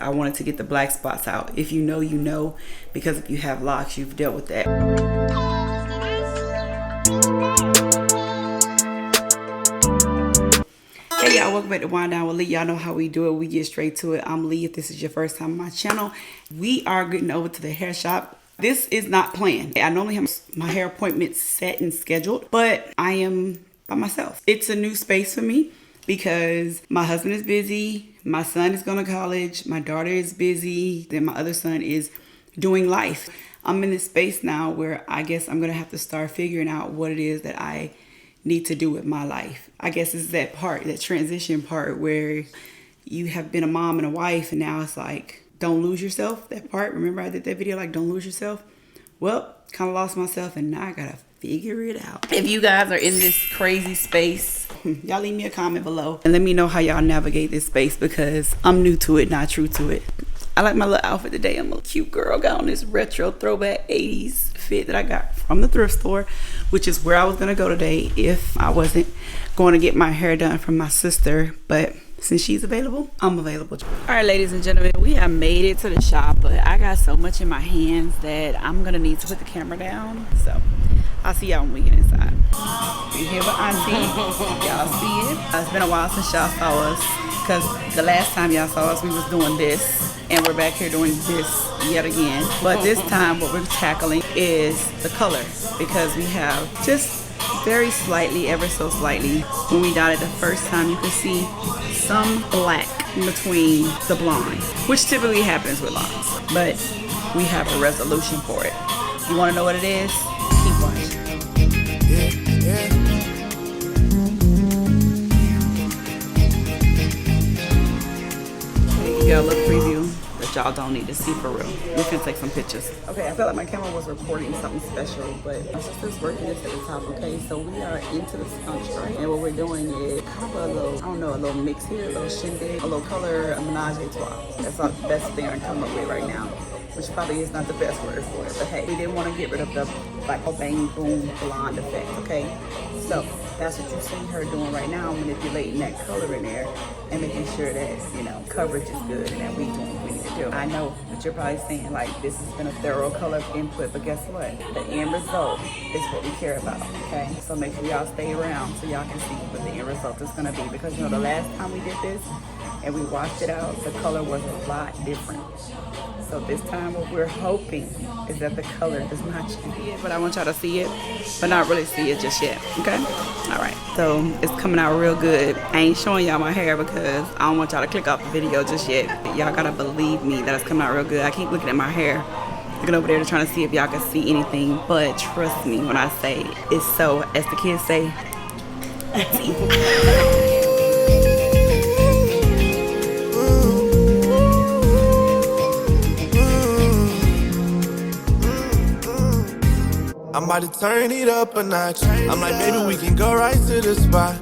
I wanted to get the black spots out. If you know, you know, because if you have locks, you've dealt with that. Hey y'all, welcome back to Wind Down with Lee. Y'all know how we do it. We get straight to it. I'm Lee. If this is your first time on my channel, we are getting over to the hair shop. This is not planned. I normally have my hair appointment set and scheduled, but I am by myself. It's a new space for me because my husband is busy, my son is going to college, my daughter is busy, then my other son is doing life. I'm in this space now where I guess I'm going to have to start figuring out what it is that I need to do with my life. I guess it's that part, that transition part where you have been a mom and a wife and now it's like, don't lose yourself, that part. Remember I did that video like don't lose yourself? Well, kind of lost myself and now I gotta figure it out. If you guys are in this crazy space, y'all leave me a comment below and let me know how y'all navigate this space because I'm new to it, not true to it. I like my little outfit today. I'm a cute girl. Got on this retro throwback 80s fit that I got from the thrift store, which is where I was gonna go today if I wasn't going to get my hair done from my sister. But since she's available, I'm available. All right, ladies and gentlemen, we have made it to the shop, but I got so much in my hands that I'm gonna need to put the camera down. So I'll see y'all when we get inside. We're here with Auntie. Y'all see it? It's been a while since y'all saw us because the last time y'all saw us, we was doing this. And we're back here doing this yet again. But this time what we're tackling is the color because we have just very slightly, ever so slightly, when we dyed it the first time, you can see some black in between the blonde, which typically happens with locks. But we have a resolution for it. You want to know what it is? Keep watching. There you go, look preview. Y'all don't need to see for real. We can take some pictures. Okay, I felt like my camera was recording something special, but my sister's working this at the top, okay? So we are into the sponge, right? And what we're doing is kind of a little, I don't know, a little mix here, a little shindig, a little color, a menage a trois. That's the best thing I can come up with right now, which probably is not the best word for it, but hey, we didn't want to get rid of the like bang boom blonde effect, okay? So that's what you see her doing right now, manipulating that color in there and making sure that, you know, coverage is good and that we doing what we need to do. I know that you're probably saying like this has been a thorough color input, but guess what? The end result is what we care about, okay? So make sure y'all stay around so y'all can see what the end result is gonna be, because you know the last time we did this and we washed it out, the color was a lot different. So this time what we're hoping is that the color does not change. But I want y'all to see it, but not really see it just yet, okay? All right, so it's coming out real good. I ain't showing y'all my hair because I don't want y'all to click off the video just yet. Y'all gotta believe me that it's coming out real good. I keep looking at my hair, looking over there trying to see if y'all can see anything, but trust me when I say it's so, as the kids say, I'm about to turn it up a notch. I'm like, baby, we can go right to the spot.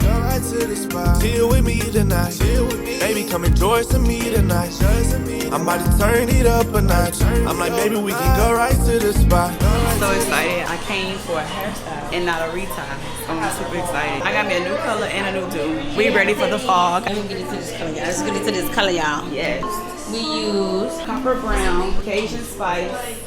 Chill with me tonight. Baby, come enjoy some me tonight. I'm about to turn it up a notch. I'm like, baby, we can go right to the spot. I'm so excited. I came for a hairstyle and not a retie. So I'm super excited. I got me a new color and a new do. We ready for the fall. Let me get into this color, y'all. Let's get into this color, y'all. Yes. We use Copper brown, Cajun Spice,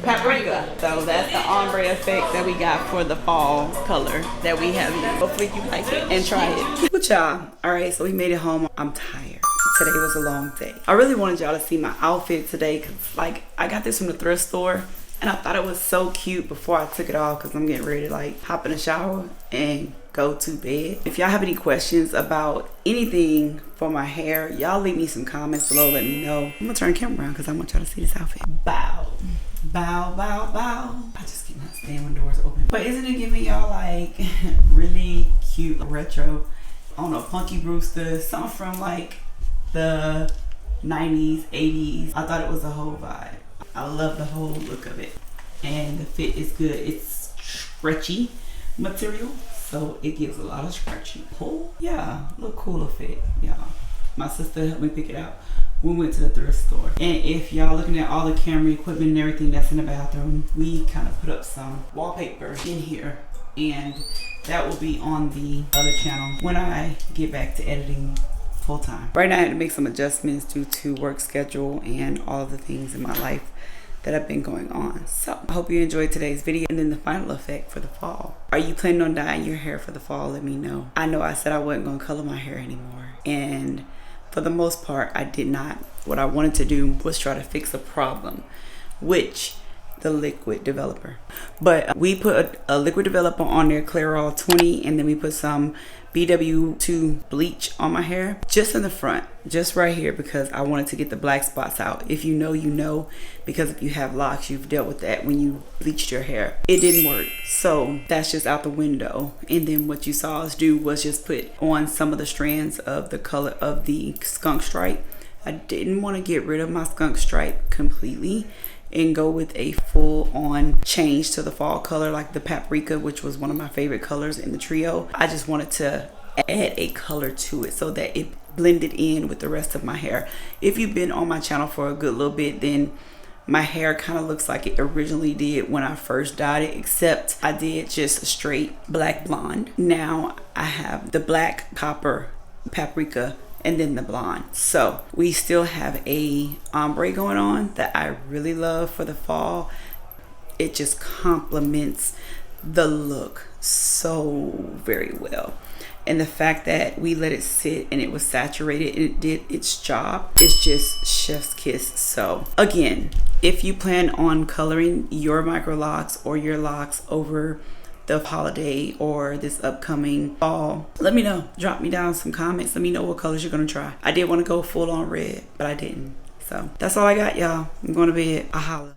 Paprika. So that's the ombre effect that we got for the fall color that we have. Hopefully you like it and try it. Good y'all. All right, so we made it home. I'm tired. Today was a long day. I really wanted y'all to see my outfit today because like I got this from the thrift store and I thought it was so cute before I took it off because I'm getting ready to like hop in the shower and go to bed. If y'all have any questions about anything for my hair, y'all leave me some comments below. Let me know. I'm gonna turn the camera around because I want y'all to see this outfit. Bow. Bow, bow, bow. I just keep not staying when doors open. But isn't it giving y'all like really cute retro, I don't know, Punky Brewster, something from like the 90s, 80s. I thought it was a whole vibe. I love the whole look of it. And the fit is good. It's stretchy material, so it gives a lot of stretchy pull. Yeah, a little cooler fit, y'all. My sister helped me pick it out. We went to the thrift store. And if y'all looking at all the camera equipment and everything that's in the bathroom, we kind of put up some wallpaper in here, and that will be on the other channel when I get back to editing full time. Right now I had to make some adjustments due to work schedule and all of the things in my life that have been going on. So I hope you enjoyed today's video. And then the final effect for the fall. Are you planning on dyeing your hair for the fall? Let me know. I know I said I wasn't gonna color my hair anymore, and for the most part I did not. What I wanted to do was try to fix a problem, which the liquid developer. But we put a liquid developer on there, Clairol 20, and then we put some BW2 bleach on my hair, just in the front, just right here, because I wanted to get the black spots out. If you know, you know, because if you have locks, you've dealt with that when you bleached your hair. It didn't work, so that's just out the window. And then what you saw us do was just put on some of the strands of the color of the skunk stripe. I didn't want to get rid of my skunk stripe completely and go with a full-on change to the fall color like the Paprika, which was one of my favorite colors in the trio. I just wanted to add a color to it so that it blended in with the rest of my hair. If you've been on my channel for a good little bit, then my hair kind of looks like it originally did when I first dyed it, except I did just a straight black blonde. Now I have the black, copper, paprika, and then the blonde. So we still have a ombre going on that I really love for the fall. It just complements the look so very well, and the fact that we let it sit and it was saturated and it did its job, it's just chef's kiss. So again, if you plan on coloring your micro locks or your locks over the holiday or this upcoming fall, let me know. Drop me down some comments. Let me know what colors you're gonna try. I did want to go full on red, but I didn't. So that's all I got, y'all. I'm going to bed. I holla.